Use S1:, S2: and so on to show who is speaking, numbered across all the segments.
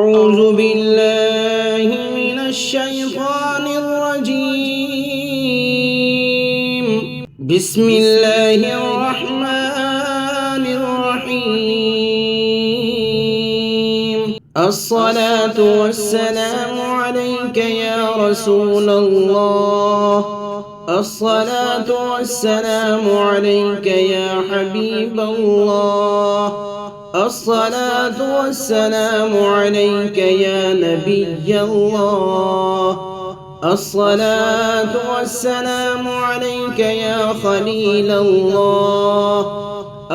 S1: أعوذ بالله من الشيطان الرجيم. بسم الله الرحمن الرحيم. الصلاة والسلام عليك يا رسول الله. الصلاة والسلام عليك يا حبيب الله. الصلاة والسلام عليك يا نبي الله. الصلاة والسلام عليك يا خليل الله.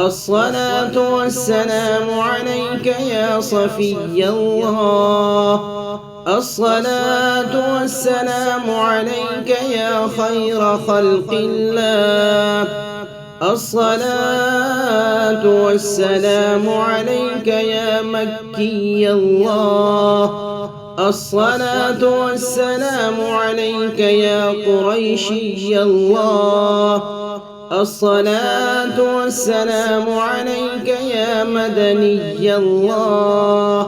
S1: الصلاة والسلام عليك يا صفي الله. الصلاة والسلام عليك يا خير خلق الله. الصلاة والسلام عليك يا مكي الله. الصلاة والسلام عليك يا قريشي الله. الصلاة والسلام عليك يا مدني الله.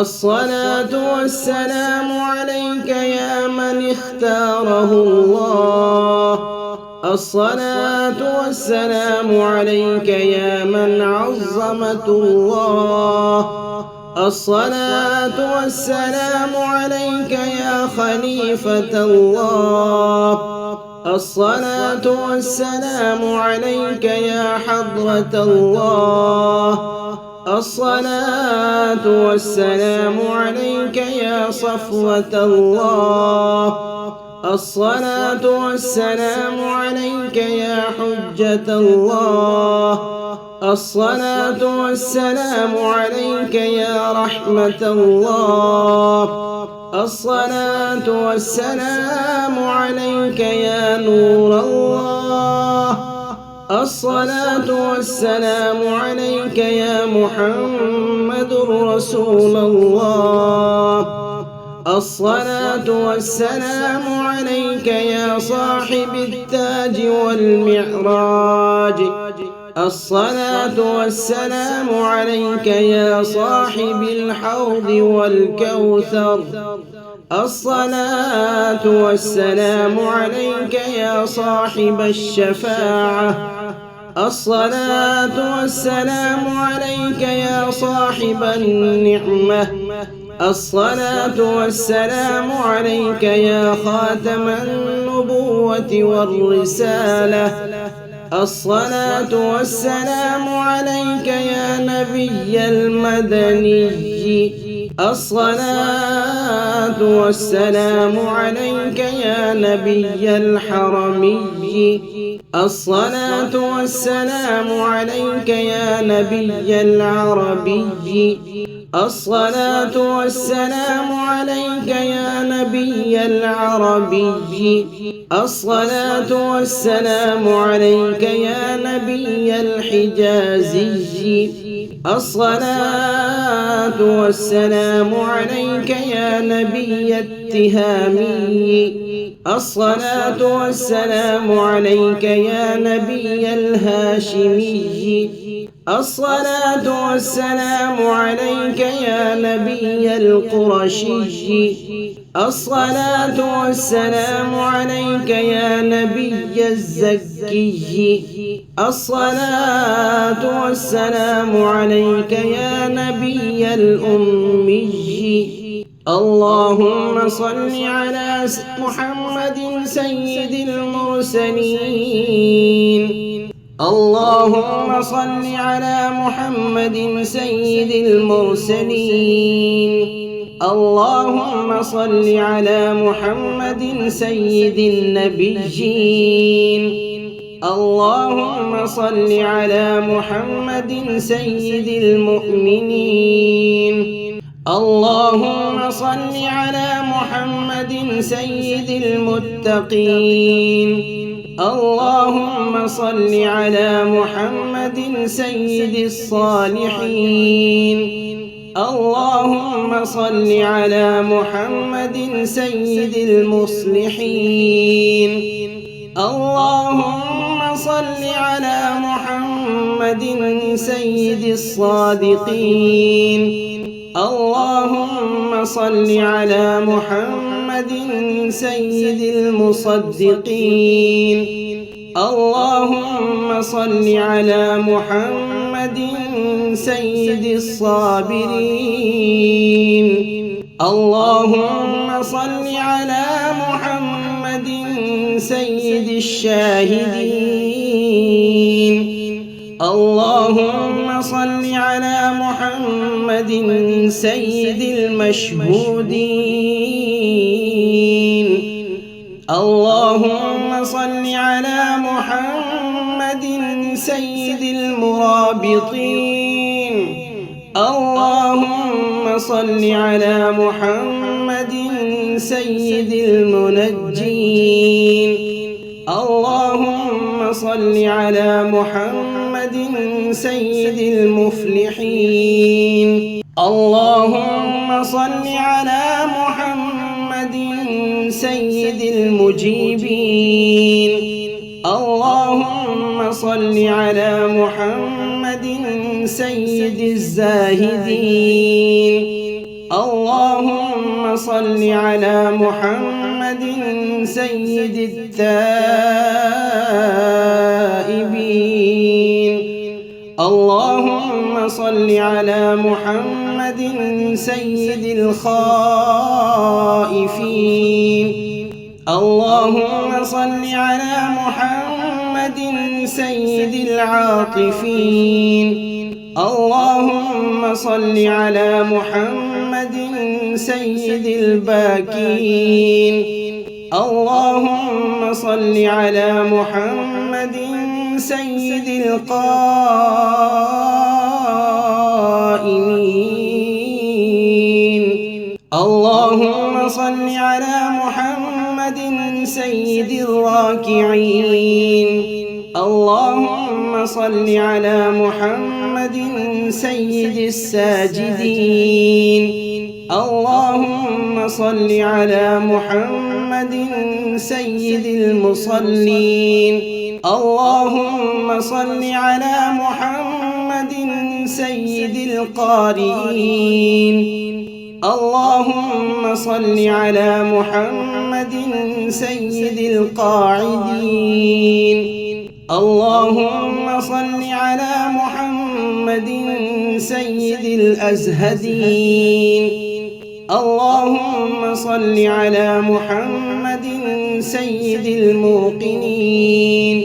S1: الصلاة والسلام عليك يا من اختاره الله. الصلاة والسلام عليك يا من عظمته الله. الصلاة والسلام عليك يا خليفة الله. الصلاة والسلام عليك يا حضرة الله. الصلاة والسلام عليك يا صفوة الله. الصلاة والسلام عليك يا حجة الله. الصلاة والسلام عليك يا رحمة الله. الصلاة والسلام عليك يا نور الله. الصلاة والسلام عليك يا محمد رسول الله. الصلاة والسلام عليك يا صاحب التاج والمعراج. الصلاة والسلام عليك يا صاحب الحوض والكوثر. الصلاة والسلام عليك يا صاحب الشفاعة. الصلاة والسلام عليك يا صاحب النعمة. الصلاة والسلام عليك يا خاتم النبوة والرسالة. الصلاة والسلام عليك يا نبي المدني. الصلاة والسلام عليك يا نبي الحرمي. الصلاة والسلام عليك يا نبي العربي. الصلاة والسلام عليك يا نبي العربي. الصلاة والسلام عليك يا نبي الحجازي. الصلاة والسلام عليك يا نبي التهامي. الصلاة والسلام عليك يا نبي الهاشمي. الصلاة والسلام عليك يا نبي القرشي. الصلاة والسلام عليك يا نبي الزكي. الصلاة والسلام عليك يا نبي الأمي. اللهم صل على محمد سيد المرسلين. اللهم صل على محمد سيد المرسلين. اللهم صل على محمد سيد النبيين. اللهم صل على محمد سيد المؤمنين. اللهم صل على محمد سيد المتقين. اللهم صل على محمد سيد الصالحين. اللهم صل على محمد سيد المصلحين. اللهم صل على محمد سيد الصادقين. اللهم صل على محمد سيد المصدقين. اللهم صل على محمد سيد الصابرين. اللهم صل على محمد سيد الشاهدين. اللهم صل على محمد سيد المشهودين. اللهم صل على محمد سيد المرابطين. اللهم صل على محمد سيد المنجين. اللهم صل على محمد سيد المفلحين. اللهم صل على محمد سيد المجيبين. اللهم صل على محمد سيد الزاهدين. اللهم صل على محمد سيد التائبين. اللهم صل على محمد سيد الخائفين. اللهم صل على محمد سيد العاطفين. اللهم صل على محمد سيد الباكين. اللهم صل على محمد سيد القائمين. اللهم صل على محمد سيد الراكعين. اللهم صل على محمد سيد الساجدين. اللهم صل على محمد سيد المصلين. اللهم صل على محمد سيد القارئين. اللهم صل على محمد سيد القاعدين. اللهم صل على محمد سيد الأزهدين. اللهم صل على محمد سيد الموقنين.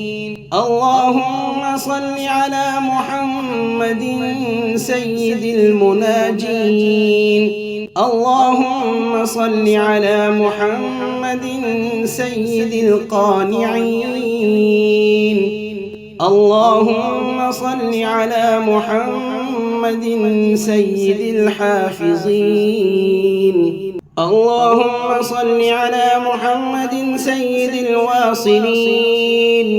S1: اللهم صل على محمد سيد المناجين. اللهم صل على محمد سيد القانعين. اللهم صل على محمد سيد الحافظين. اللهم صل على محمد سيد الواصلين.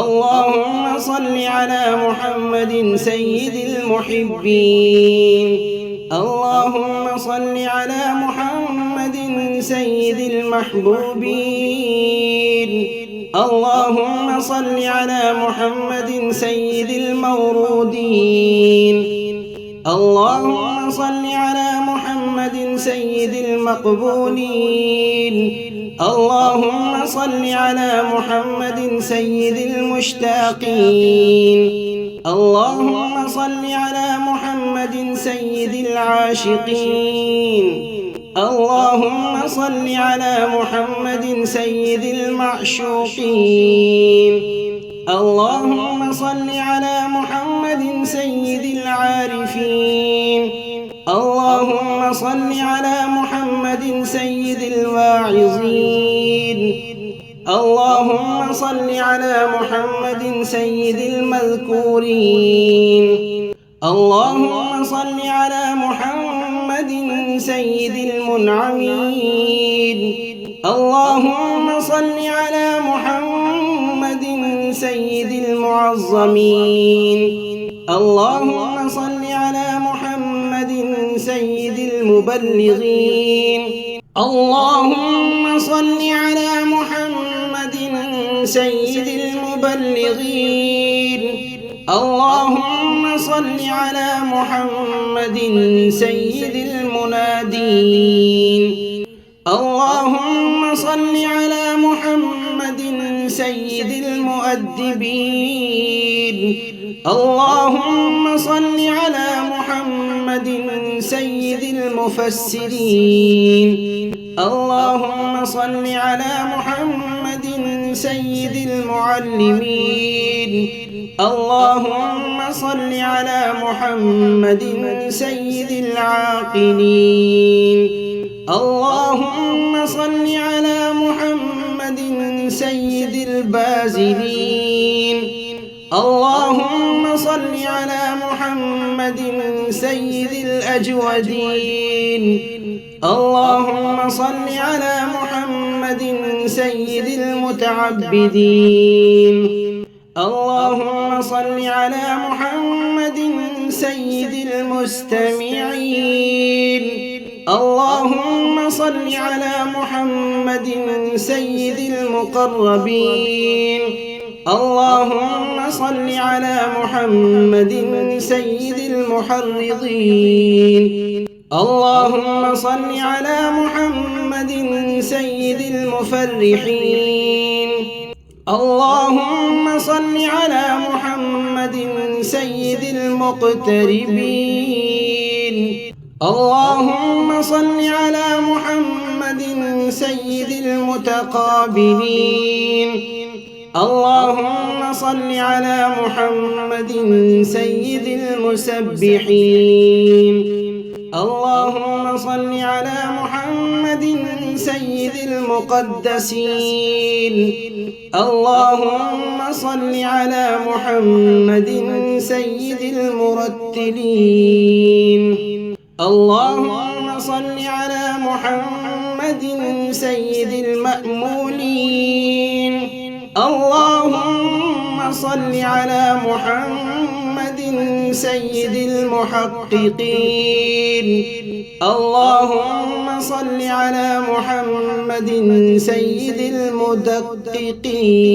S1: اللهم صل على محمد سيد المحبين. اللهم صل على محمد سيد المحبوبين. اللهم صل على محمد سيد المورودين. اللهم صل على محمد سيد المقبولين. اللهم صل على محمد سيد المشتاقين. اللهم صل على محمد سيد العاشقين. اللهم صل على محمد سيد المعشوقين. اللهم صل على محمد سيد العارفين. اللهم صل على محمد سيد الواعظين. اللهم صل على محمد سيد المذكورين. اللهم صل على محمد سيد المنعمين. اللهم صل على محمد سيد المعظمين. اللهم صل على محمد سيد المبلغين. اللهم صل على محمد سيد المبلغين. اللهم صل على محمد سيد المنادين. اللهم صل على محمد سيد المؤدبين. اللهم صل على محمد سيد المفسرين. اللهم صل على محمد سيد المعلمين. اللهم صل على محمد سيد العاقلين. اللهم صل على محمد سيد البازلين. اللهم صل على محمد سيد الأجودين. اللهم صل على محمد سيد المتعبدين. اللهم صل على محمد سيد المستمعين. اللهم صل على محمد سيد المقربين. اللهم صل على محمد سيد المحرضين. اللهم صل على محمد سيد المفرحين. اللهم صل على محمد سيد المقتربين. اللهم صل على محمد سيد المتقابلين. اللهم صل على محمد سيد المسبحين. اللهم صل على محمد سيد المقدسين. اللهم صل على محمد سيد المرتلين. اللهم صل على محمد سيد المأمولين. اللهم صل على محمد سيد المحققين. اللهم صل على محمد سيد المدققين.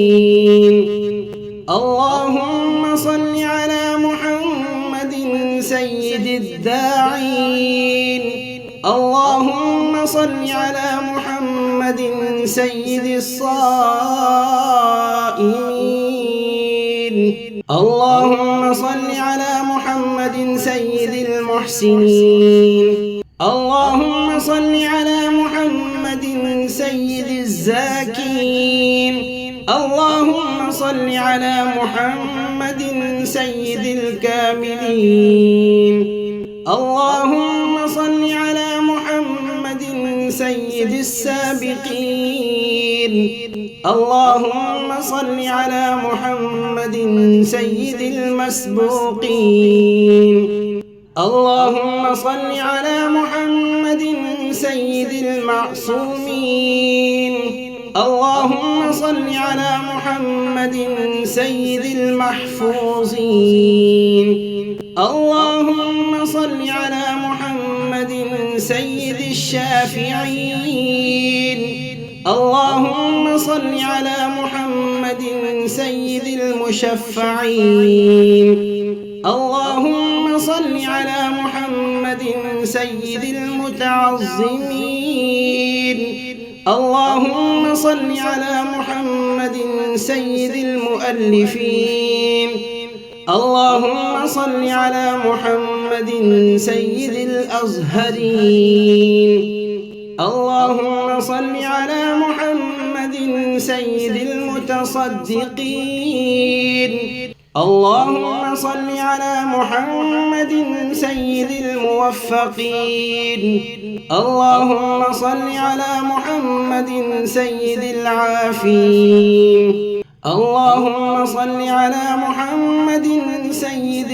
S1: اللهم صل على محمد سيد الداعين. اللهم صل على محمد سيد الصائمين. اللهم صل على محمد سيد المحسنين. اللهم صل على محمد سيد الزاكين. اللهم صل على محمد سيد الكاملين. اللهم صل على محمد سيد السابقين. اللهم صل على محمد سيد المسبوقين. اللهم صل على محمد سيد المعصومين. اللهم صل على محمد سيد المحفوظين. اللهم صل على محمد سيد الشافعين. اللهم صل على محمد سيد المشفعين. اللهم صل على محمد سيد المتعظمين. اللهم صل على محمد سيد المؤلفين. اللهم صل على محمد سيد الأزهرين. اللهم صل على محمد سيد المتصدقين. اللهم صل على محمد سيد الموفقين. اللهم صل على محمد سيد العافين. اللهم صل على محمد سيد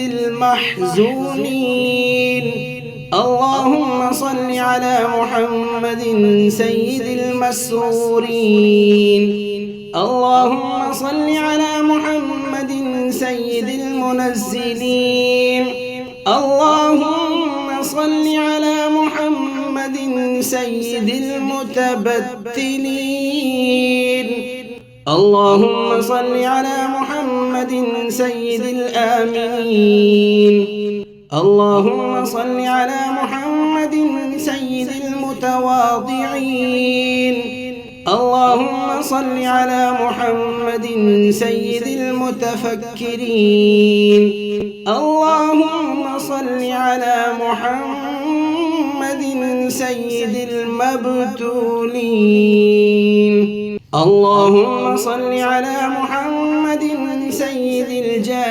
S1: المحزونين. اللهم صل على محمد سيد المسرورين. اللهم صل على محمد سيد المنزلين. اللهم صل على محمد سيد المتبتلين. اللهم صل على محمد سيد الآمنين. اللهم صل على محمد سيد المتواضعين. اللهم صل على محمد سيد المتفكرين. اللهم صل على محمد سيد المبتولين. اللهم صل على محمد سيد الجائعين.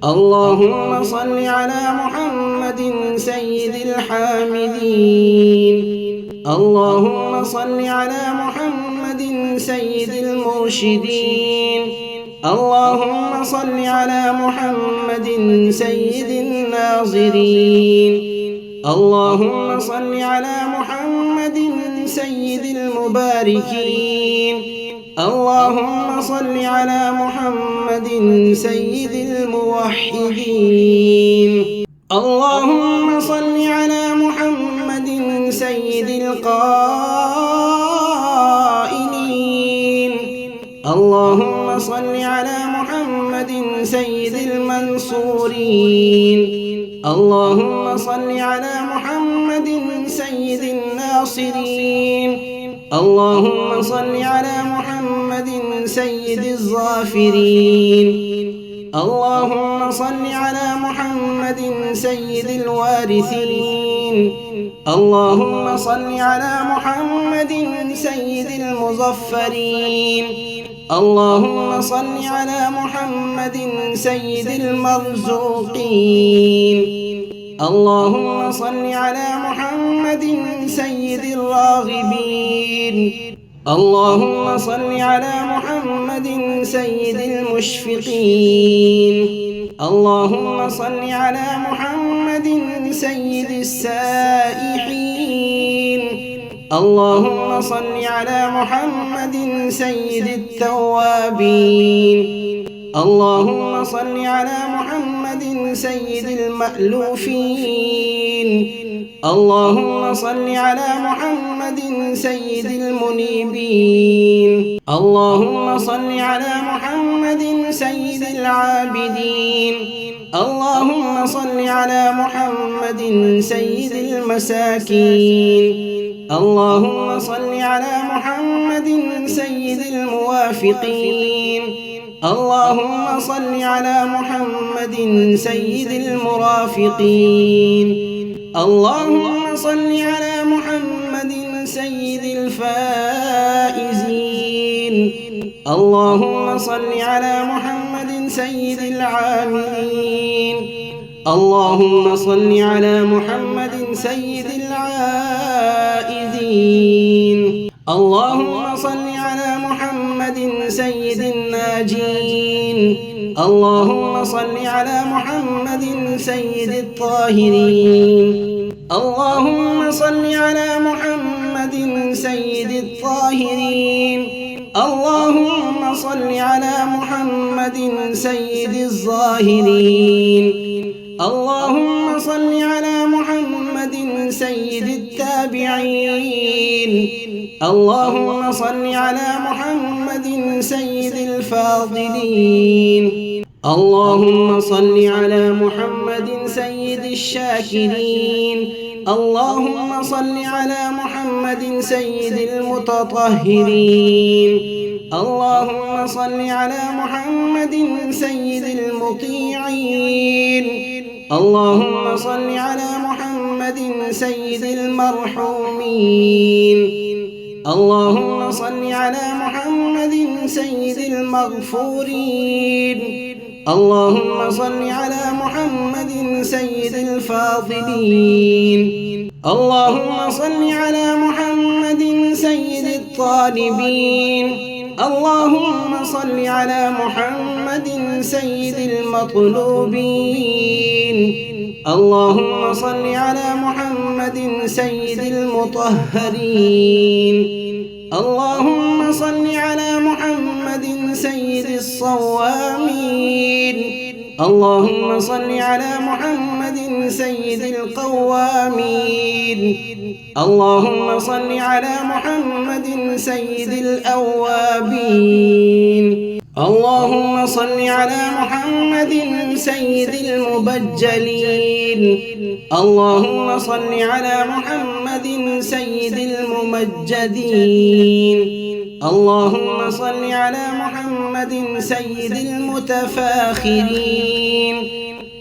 S1: اللهم صل على محمد سيد الحامدين. اللهم صل على محمد سيد المرشدين. اللهم صل على محمد سيد الناظرين. اللهم صل على محمد سيد المباركين. اللهم صل على محمد سيد الموحدين. اللهم صل على محمد سيد القائلين. اللهم صل على محمد سيد المنصورين. اللهم صل على محمد سيد الناصرين. اللهم صل على محمد سيد الظافرين. اللهم صل على محمد سيد الوارثين. اللهم صل على محمد سيد المظفرين. اللهم صل على محمد سيد المرزوقين. اللهم صل على محمد سيد الراغبين. اللهم صل على محمد سيد المشفقين. اللهم صل على محمد سيد السائحين. اللهم صل على محمد سيد التوابين. اللهم صل على محمد سيد المألوفين. اللهم صل على محمد سيد المنيبين. اللهم صل على محمد سيد العابدين. اللهم صل على محمد سيد المساكين. اللهم صل على محمد سيد الموافقين. اللهم صل على محمد سيد المرافقين. اللهم صل على محمد سيد الفائزين. اللهم صل على محمد سيد العاملين. اللهم صل على محمد سيد العائذين. اللهم صل على محمد سيد الناجين. اللهم صل على محمد سيد الطاهرين. اللهم صل على محمد سيد الطاهرين. اللهم صل على محمد سيد الظاهرين. اللهم صل على محمد سيد التابعين. اللهم صل على محمد سيد الفاضلين. اللهم صل على محمد سيد الشاكرين. اللهم صل على محمد سيد المتطهرين. اللهم صل على محمد سيد المطيعين. اللهم صل على محمد سيد المرحومين. اللهم صل على محمد سيد المغفورين. اللهم صل على محمد سيد الفاضلين. اللهم صل على محمد سيد الطالبين. اللهم صل على محمد سيد المطلوبين. اللهم صل على محمد سيد المطهرين. اللهم صل على محمد سيد الصوامين. اللهم صل على محمد سيد القوامين. اللهم صل على محمد سيد الأوابين. اللهم صل على محمد سيد المبجلين. اللهم صل على محمد سيد الممجدين. اللهم صل على محمد سيد المتفاخرين.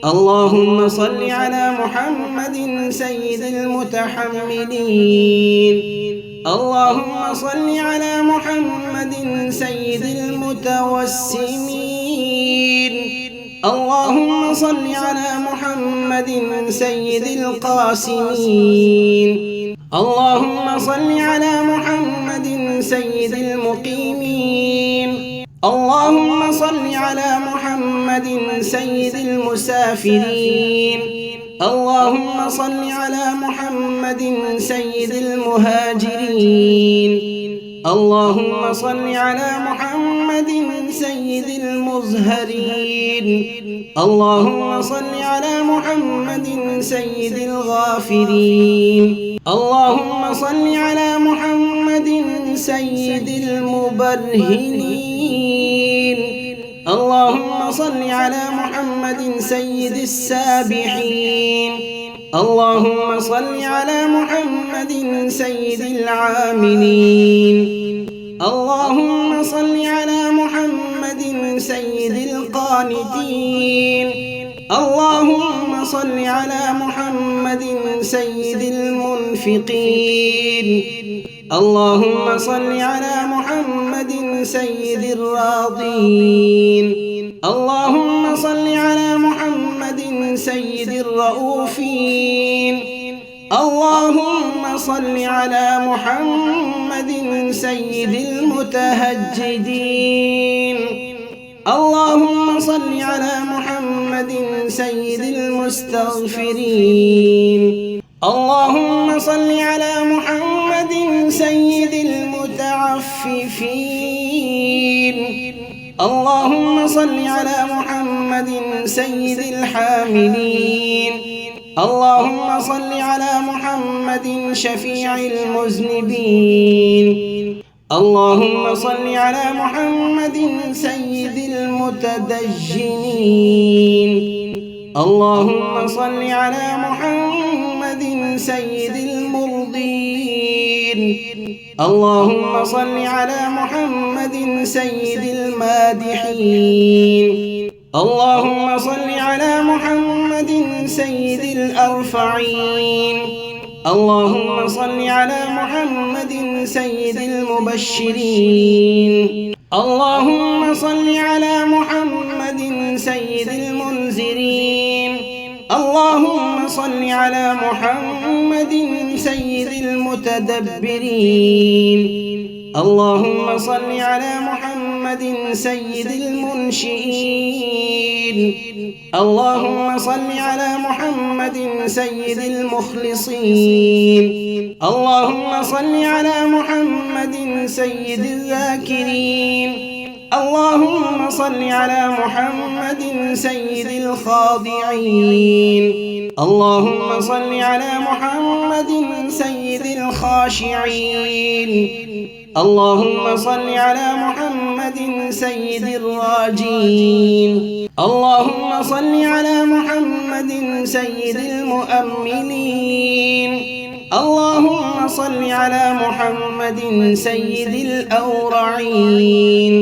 S1: اللهم صل على محمد سيد المتحملين. اللهم صل على محمد سيد المتوسمين. اللهم صل على محمد سيد القاسمين. اللهم صل على محمد سيد المقيمين. اللهم صل على محمد سيد المسافرين. اللهم صل على محمد سيد المهاجرين. اللهم صل على محمد سيد المزهرين. اللهم صل على محمد سيد الغافرين. اللهم صل على محمد سيد المبرهنين. اللهم صل على محمد سيد السابحين. اللهم صل على محمد سيد العاملين. اللهم صل على محمد سيد القانتين. اللهم صل على محمد سيد المنفقين. اللهم صل على محمد سيد الراضين. اللهم صل على محمد سيد الرؤوفين. اللهم صل على محمد سيد المتهجدين. اللهم صل على محمد سيد المستغفرين. اللهم صل على محمد سيد المتعففين. اللهم صل على محمد سيد الحامدين. اللهم صل على محمد شفيع المذنبين. اللهم صل على محمد سيد المتدجنين. اللهم صل على محمد سيد المرضين. اللهم صل على محمد سيد المادحين. اللهم صل على محمد سيد الأرفعين. اللهم صل على محمد سيد المبشرين. اللهم صل على محمد سيد المنذرين. اللهم صل على محمد سيد المتدبرين. اللهم صل على محمد سيد المنشئين. اللهم صل على محمد سيد المخلصين. اللهم صل على محمد سيد الذاكرين. اللهم صل على محمد سيد الخاضعين. اللهم صل على محمد سيد الخاشعين. اللهم صل على محمد سيد الراجين. اللهم صل على محمد سيد المؤملين. اللهم صل على محمد سيد الأورعين.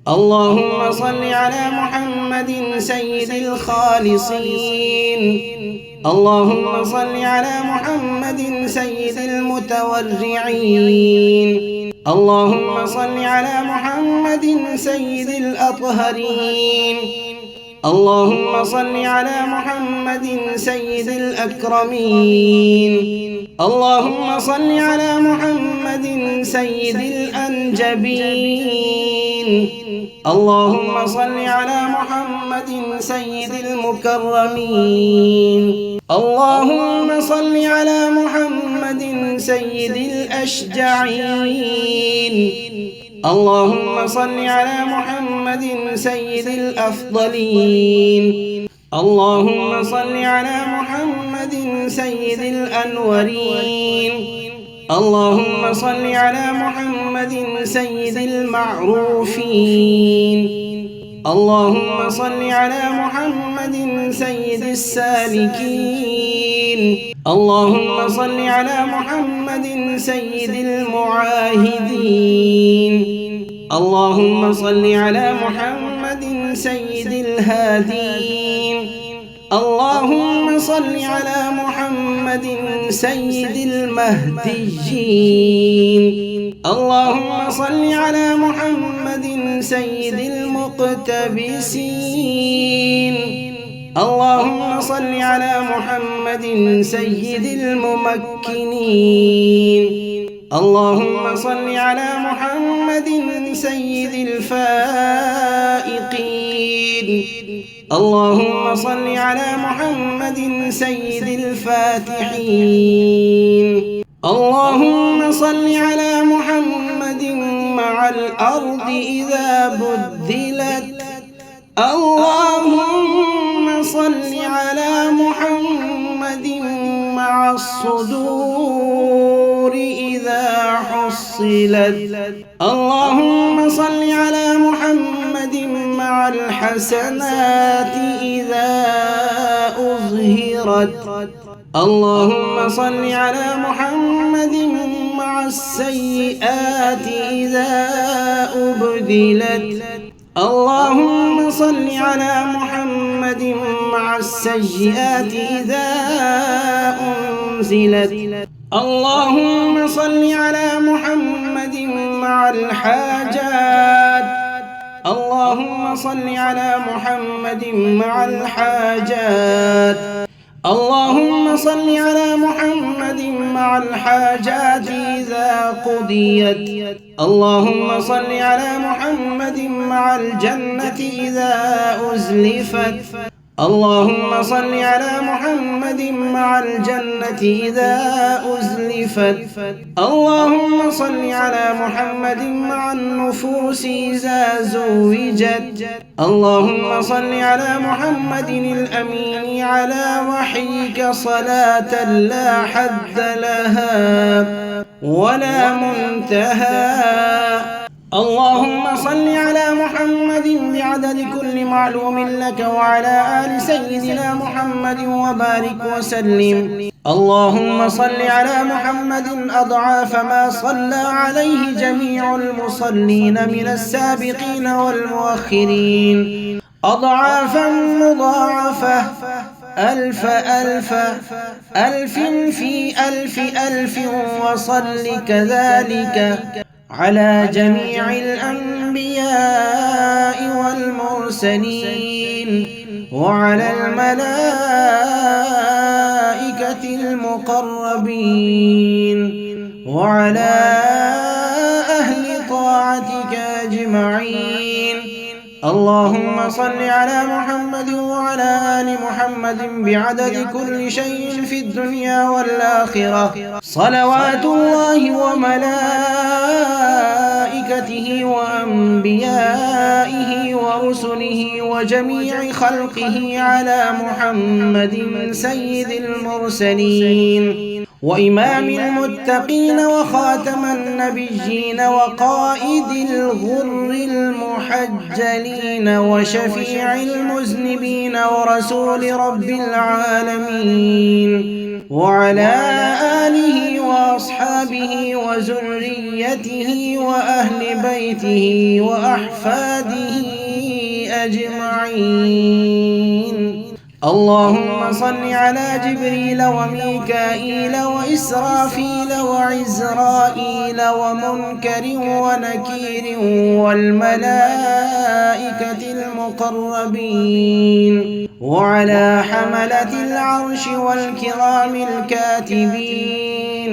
S1: اللهم صل على محمد سيد الخالصين. اللهم صل على محمد سيد المتورعين. اللهم صل على محمد سيد الأطهرين. اللهم صل على محمد سيد الأكرمين. اللهم صل على محمد سيد الأنجبين. اللهم صل على محمد سيد المكرمين. اللهم صل على محمد سيد الأشجعين. اللهم صل على محمد سيد الأفضلين. اللهم صل على محمد سيد الأنورين. اللهم صل على محمد سيد المعروفين. اللهم صل على محمد سيد السالكين. اللهم صل على محمد سيد المعاهدين. اللهم صل على محمد سيد الهادين. اللهم صل على محمد سيد المهديين. اللهم صل على محمد سيد المقتبسين. اللهم صل على محمد سيد الممكنين. اللهم صل على محمد سيد الفائقين. اللهم صل على محمد سيد الفاتحين. اللهم صل على محمد مع الأرض إذا بدلت. اللهم صل على محمد مع الصدور إذا حصلت. اللهم صل على محمد مع الحسنات إذا أظهرت. اللهم صل على محمد مع السيئات إذا أبدلت. اللهم صل على محمد مع السيئات إذا أنزلت. اللهم صل على محمد مع الحاجات. اللهم صل على محمد مع الحاجات. اللهم صل على محمد مع الحاجات إذا قضيت. اللهم صل على محمد مع الجنة إذا أزلفت. اللهم صل على محمد مع الجنة إذا أزلفت. اللهم صل على محمد مع النفوس إذا زوجت. اللهم صل على محمد الأمين على وحيك صلاة لا حد لها ولا منتهى. اللهم صل على محمد بعدد كل معلوم لك وعلى آل سيدنا محمد وبارك وسلم. اللهم صل على محمد أضعاف ما صلى عليه جميع المصلين من السابقين والمؤخرين، أضعافا مضاعفة، ألف ألف ألف في ألف ألف، وصل كذلك على جميع الأنبياء والمرسلين وعلى الملائكة المقربين وعلى أهل طاعتك أجمعين. اللهم صل على محمد وعلى آل محمد بعدد كل شيء في الدنيا والآخرة، صلوات الله وملائكته وأنبيائه ورسله وجميع خلقه على محمد سيد المرسلين وإمام المتقين وخاتم النبيين وقائد الغر المحجلين وشفيع المذنبين ورسول رب العالمين، وعلى آله وأصحابه وذريته وأهل بيته وأحفاده أجمعين. اللهم صل على جبريل وميكائيل وإسرافيل وعزرائيل ومنكر ونكير والملائكة المقربين وعلى حملة العرش والكرام الكاتبين.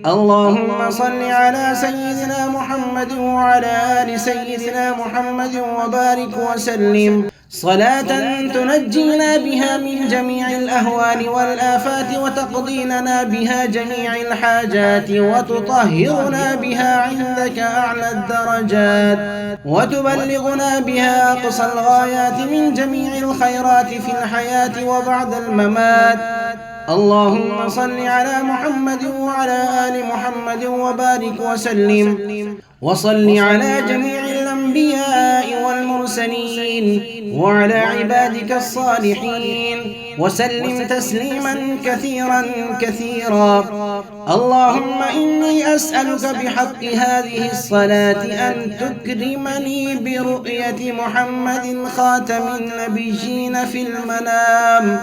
S1: اللهم صل على سيدنا محمد وعلى آل سيدنا محمد وبارك وسلم. صلاة تنجينا بها من جميع الأهوال والآفات وتقضي لنا بها جميع الحاجات وتطهرنا بها عندك أعلى الدرجات وتبلغنا بها أقصى الغايات من جميع الخيرات في الحياة وبعد الممات. اللهم صل على محمد وعلى آل محمد وبارك وسلم وصل على جميع الأنبياء والمرسلين وعلى عبادك الصالحين وسلم تسليما كثيرا كثيرا. اللهم إني أسألك بحق هذه الصلاة أن تكرمني برؤية محمد خاتم النبيين في المنام،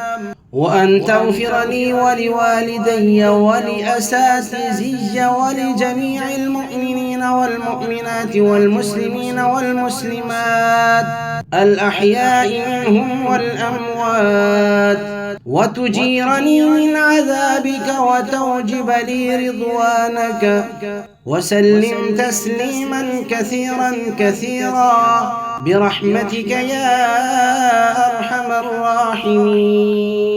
S1: وأن تغفر لي ولوالدي ولأساتذتي ولجميع المؤمنين والمؤمنات والمسلمين والمسلمات الأحياء منهم والأموات، وتجيرني من عذابك وتوجب لي رضوانك. وسلم تسليما كثيرا كثيرا برحمتك يا أرحم الراحمين.